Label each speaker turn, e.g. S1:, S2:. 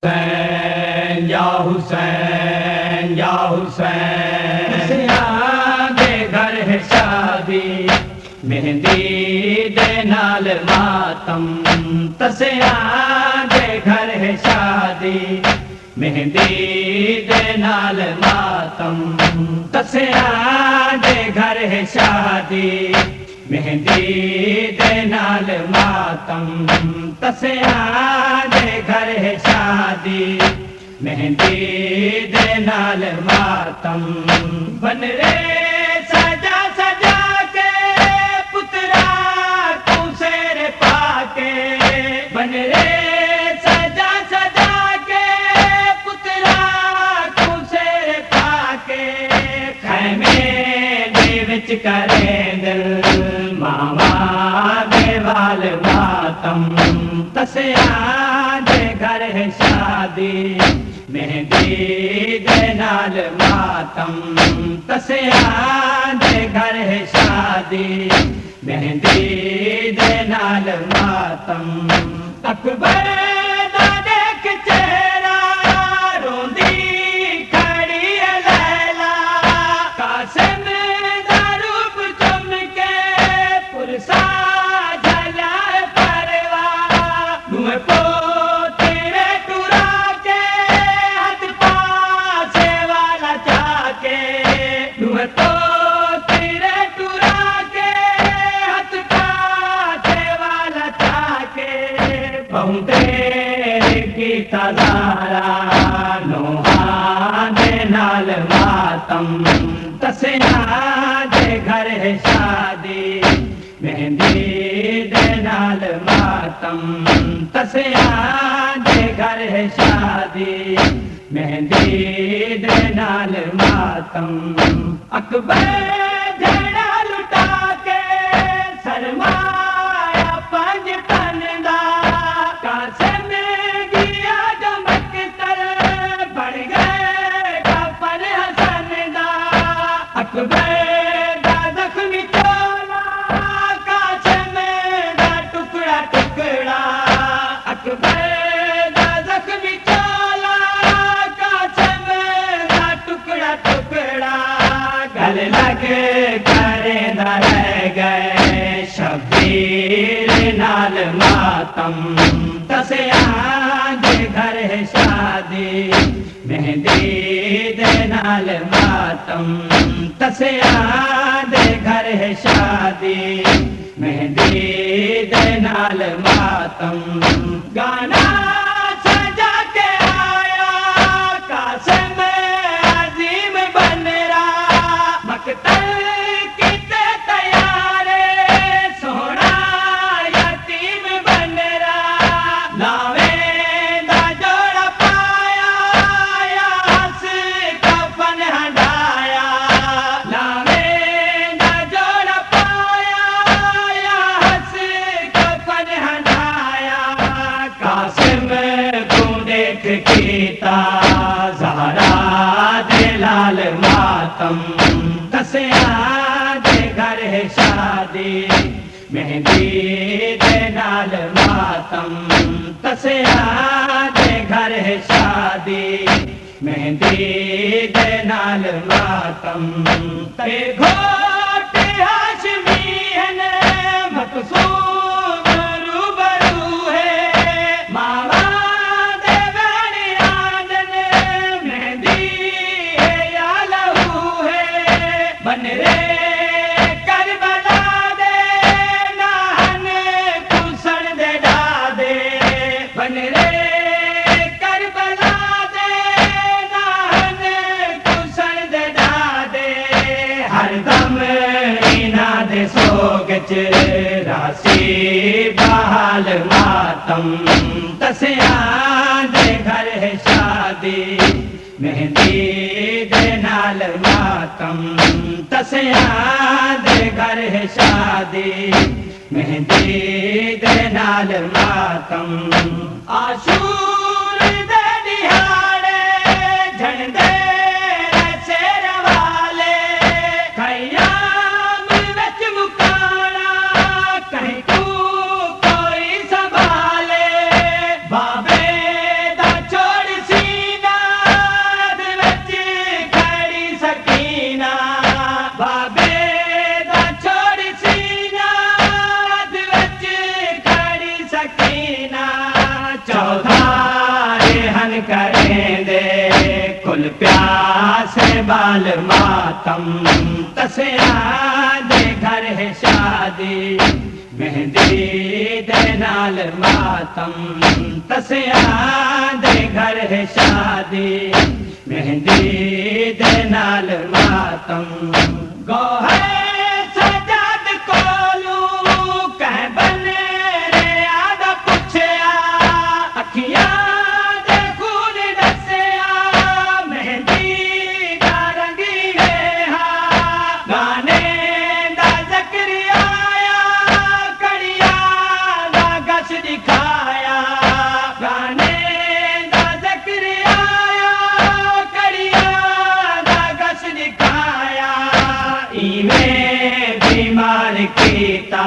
S1: हुसैन या हुसैन या हुसैन, दे घर है शादी, मेहंदी दे नाल मातम। तसिया दे घर है शादी, मेहंदी दे नाल मातम। तसिया दे घर है शादी, मेहंदी दे नाल मातम। तसिया दे घर है शादी, मेहंदी दे नाल मातम। बन रे सजा सजा के पुतरा तू शेर पाके, बन रे सजा सजा के पुतरा तू शेर पाके। खैमे दे विच करे दिल मावा दे वाल मातम। तसिया दे घर है शादी, मेहंदी दे नाल मातम। तसिया दे घर है शादी, मेहंदी दे नाल मातम। अकबर दा देख चेहरा रोंदी खड़ी है लैला, कासिम दा रूप चमके पुरसा झला परवा। मुँह पोतरे टुरा के हाथ पासे वाला जाके, मुँह पोतरे टुरा के हाथ पासे वाला जाके। बहुते की तजारा नोहा दे नाल मातम। तसिया दे घर है शादी, मेहंदी दे नाल मातम। तसिया दे घर है शादी, मेहंदी दे नाल मातम। अकबर झड़ा लुटा के सरमाया पंज तन दा, कासिम गिया जो मकतल बढ़ गए कफन हसन दा। अकबर दा जख्मी चोला कासिम दा टुकड़ा टुकड़ा। अकबर दा जख्मी चोला कासिम दा टुकड़ा टुकड़ा। गले लगे करे दा रह गए शबीर नाल मातम। तसिया दे घर है शादी, मेहंदी दे नाल मातम। तसिया दे घर है शादी, मेहंदी दे नाल मातम। गाना सजा के आया कासिम अजीम बनरा, मकतल किते तैयारे सोहना यतीम बनरा। लावे दा जोड़ा पाया या हंस कफन हंडाया, लावे दा जोड़ा पाया या हंस कफन हंडाया। कासिम को देख कीता ज़हरा दे लाल मातम। तसिया दे घर है शादी, मेहंदी दे नाल मातम। तसिया दे घर है शादी, मेहंदी दे नाल मातम। ते घोट हाशमी है न मकसूद रूबरू है, मावा दे बड़ी आंगन मेहंदी है या लहू है। बन रे करबला दे नाहन कुसण दे डादे, बन रे करबला दे नाहन कुसण दे डादे। हरदम इना दे सोग च रासी बहाल मातम। तसिया दे घर है शादी, मेहंदी दे नाल मातम। तसिया दे घर है शादी, मेहंदी दे नाल मातम। आशूर दे दिहाड़े झंडे शेर वाले, खयाम विच मुकाना कहीं तू कोई संभाले। बाबे दा छोड़ प्यासे बाल मातम तसया दे घर है शादी मेहंदी दे नाल मातम तसया दे घर है शादी मेहंदी दे नाल मातम गोहे सजाद कोलू कह बने रे आदा पुछया अखियां दे खून दसया मेहंदी दा रंगी रेहा गाने दा ज़िक्र आया कड़िया दा गश दिखाया गाने दा ज़िक्र आया कड़िया दा गश दिखाया इवें बीमार कीता